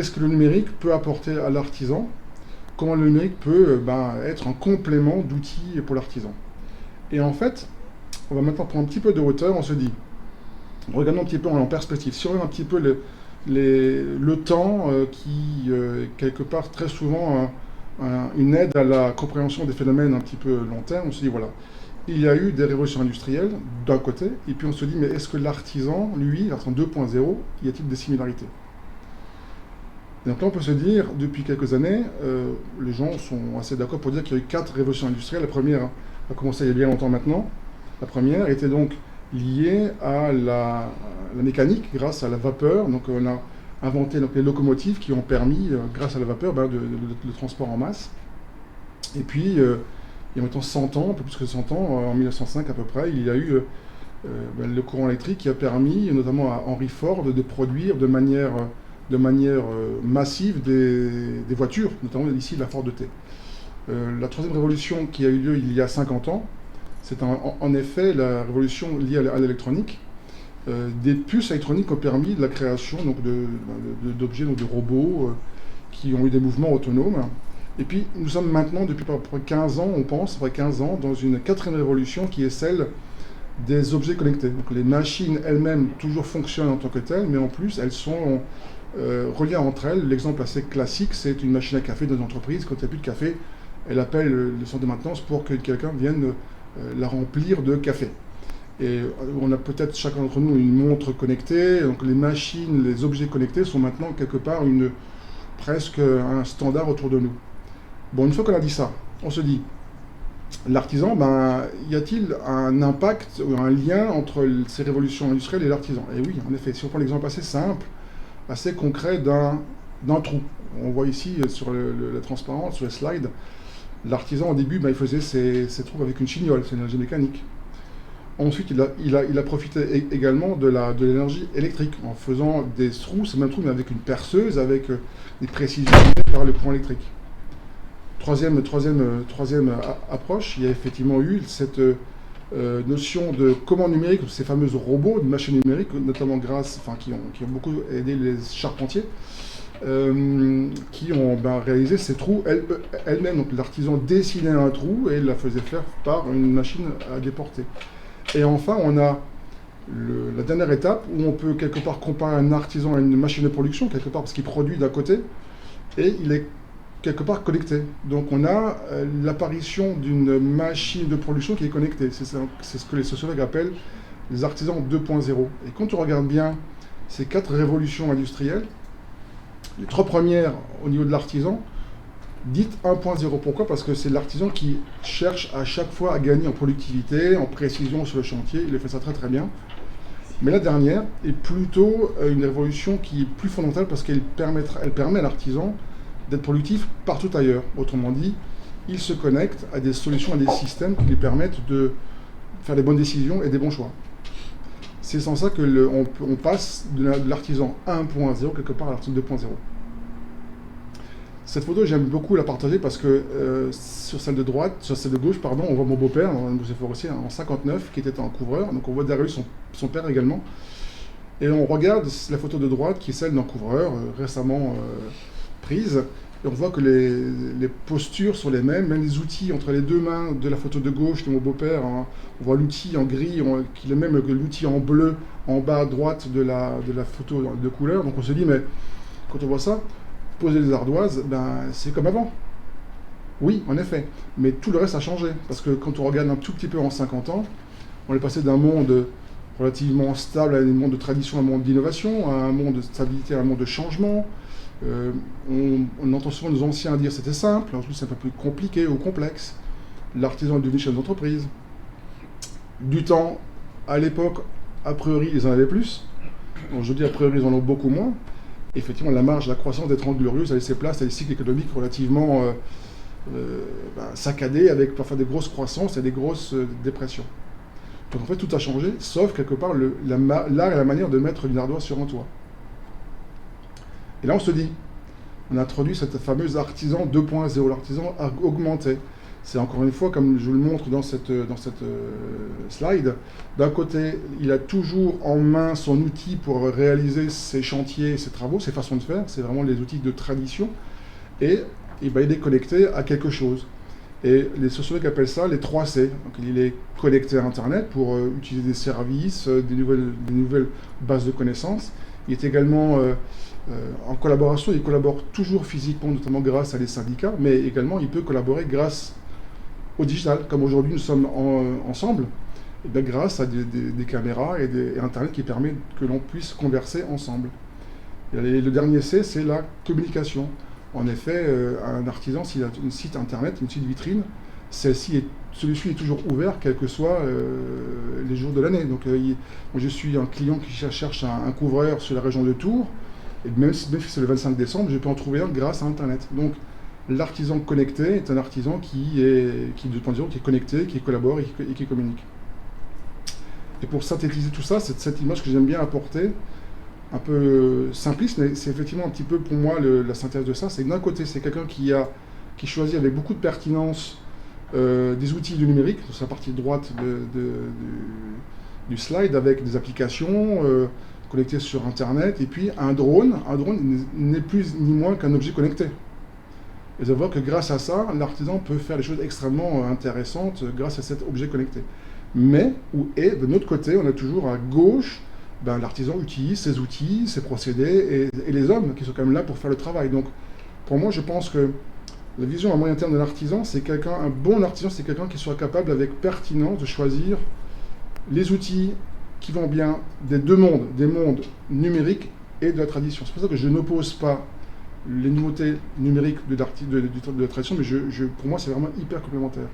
qu'est-ce que le numérique peut apporter à l'artisan, comment le numérique peut être un complément d'outils pour l'artisan. Et en fait, on va maintenant prendre un petit peu de hauteur, on se dit, regardons un petit peu en perspective, si on regarde un petit peu le temps qui, quelque part, très souvent, une aide à la compréhension des phénomènes un petit peu long terme, on se dit, voilà, il y a eu des révolutions industrielles, d'un côté, et puis on se dit, mais est-ce que l'artisan, lui, l'artisan 2.0, y a-t-il des similarités? Et donc là, on peut se dire, depuis quelques années, les gens sont assez d'accord pour dire qu'il y a eu 4 révolutions industrielles. La première a commencé il y a bien longtemps maintenant. La première était donc liée à la mécanique, grâce à la vapeur. Donc on a inventé donc, les locomotives qui ont permis, grâce à la vapeur, le transport en masse. Et puis, il y a maintenant 100 ans, un peu plus que 100 ans, en 1905 à peu près, il y a eu le courant électrique qui a permis, notamment à Henry Ford, de produire de manière massive des voitures, notamment ici la Ford T. La troisième révolution qui a eu lieu il y a 50 ans, c'est en effet la révolution liée à l'électronique. Des puces électroniques ont permis la création donc, d'objets, donc de robots qui ont eu des mouvements autonomes. Et puis nous sommes maintenant, depuis à peu près 15 ans, on pense, après 15 ans, dans une quatrième révolution qui est celle des objets connectés. Donc les machines elles-mêmes toujours fonctionnent en tant que telles, mais en plus elles sont reliées entre elles. L'exemple assez classique, c'est une machine à café dans une entreprise. Quand il n'y a plus de café, elle appelle le centre de maintenance pour que quelqu'un vienne la remplir de café. Et on a peut-être chacun d'entre nous une montre connectée. Donc les machines, les objets connectés sont maintenant quelque part presque un standard autour de nous. Bon, une fois qu'on a dit ça, on se dit, l'artisan, y a-t-il un impact ou un lien entre ces révolutions industrielles et l'artisan? Et oui, en effet, si on prend l'exemple assez simple, assez concret d'un trou. On voit ici sur la transparence, sur les slides, l'artisan au début, il faisait ses trous avec une chignole, c'est une énergie mécanique. Ensuite, il a profité également de l'énergie électrique en faisant des trous, ce même trou, mais avec une perceuse, avec des précisions par le courant électrique. Troisième approche, il y a effectivement eu cette notion de commande numérique, ces fameux robots de machines numériques, notamment qui ont beaucoup aidé les charpentiers, qui ont réalisé ces trous elles-mêmes. Donc l'artisan dessinait un trou et la faisait faire par une machine à déporter. Et enfin, on a la dernière étape où on peut quelque part comparer un artisan à une machine de production, quelque part parce qu'il produit d'un côté, et il est quelque part connecté. Donc on a l'apparition d'une machine de production qui est connectée. C'est ce que les sociologues appellent les artisans 2.0. Et quand on regarde bien ces 4 révolutions industrielles, les 3 premières au niveau de l'artisan, dites 1.0. Pourquoi? Parce que c'est l'artisan qui cherche à chaque fois à gagner en productivité, en précision sur le chantier. Il fait ça très très bien. Mais la dernière est plutôt une révolution qui est plus fondamentale parce qu'elle permet à l'artisan d'être productif partout ailleurs. Autrement dit, il se connecte à des solutions, à des systèmes qui lui permettent de faire des bonnes décisions et des bons choix. C'est sans ça que on passe de l'artisan 1.0 quelque part à l'artisan 2.0. Cette photo, j'aime beaucoup la partager parce que sur celle de gauche, on voit mon beau-père, en 59, qui était un couvreur. Donc on voit derrière lui son père également. Et on regarde la photo de droite qui est celle d'un couvreur récemment prise. Et on voit que les postures sont les mêmes, même les outils entre les deux mains de la photo de gauche de mon beau-père. On voit l'outil en gris, qui est le même que l'outil en bleu en bas à droite de la photo de couleur. Donc on se dit, mais quand on voit ça, poser des ardoises, c'est comme avant. Oui, en effet. Mais tout le reste a changé. Parce que quand on regarde un tout petit peu en 50 ans, on est passé d'un monde relativement stable à un monde de tradition, à un monde d'innovation, à un monde de stabilité, à un monde de changement. On entend souvent nos anciens dire c'était simple, ensuite c'est un peu plus compliqué ou complexe. L'artisan est devenu chef d'entreprise. Du temps, à l'époque, a priori, ils en avaient plus. Aujourd'hui, a priori, ils en ont beaucoup moins. Effectivement, la marge de la croissance des 30 glorieuses a laissé place à des cycles économiques relativement saccadés, avec parfois des grosses croissances et des grosses dépressions. Donc en fait, tout a changé, sauf quelque part l'art et la manière de mettre une ardoise sur un toit. Et là, on se dit, on a introduit cette fameuse artisan 2.0, l'artisan augmenté. C'est encore une fois, comme je vous le montre dans cette slide, d'un côté, il a toujours en main son outil pour réaliser ses chantiers, ses travaux, ses façons de faire, c'est vraiment les outils de tradition, et ben, il est connecté à quelque chose. Et les sociologues appellent ça les 3 C. Donc, il est connecté à Internet pour utiliser des services, des nouvelles bases de connaissances. Il est également en collaboration, il collabore toujours physiquement, notamment grâce à des syndicats, mais également il peut collaborer grâce au digital, comme aujourd'hui nous sommes ensemble, et bien grâce à des caméras et Internet qui permet que l'on puisse converser ensemble. Et le dernier C, c'est la communication. En effet, un artisan, s'il a un site Internet, une site vitrine, celui-ci est toujours ouvert, quels que soient les jours de l'année. Donc, moi, je suis un client qui cherche un couvreur sur la région de Tours, et même si c'est le 25 décembre, je peux en trouver un grâce à Internet. Donc, l'artisan connecté est un artisan qui est connecté, qui collabore et qui communique. Et pour synthétiser tout ça, c'est cette image que j'aime bien apporter, un peu simpliste, mais c'est effectivement un petit peu pour moi la synthèse de ça. C'est que d'un côté, c'est quelqu'un qui choisit avec beaucoup de pertinence des outils du numérique, sur la partie droite du slide, avec des applications connectées sur Internet, et puis un drone. Un drone n'est plus ni moins qu'un objet connecté. Et vous allez voir que grâce à ça, l'artisan peut faire des choses extrêmement intéressantes grâce à cet objet connecté. Mais, de notre côté, on a toujours à gauche, l'artisan utilise ses outils, ses procédés, et les hommes qui sont quand même là pour faire le travail. Donc, pour moi, je pense que la vision à moyen terme de l'artisan, un bon artisan, c'est quelqu'un qui soit capable, avec pertinence, de choisir les outils qui vont bien des deux mondes, des mondes numériques et de la tradition. C'est pour ça que je n'oppose pas les nouveautés numériques de la tradition, mais pour moi, c'est vraiment hyper complémentaire.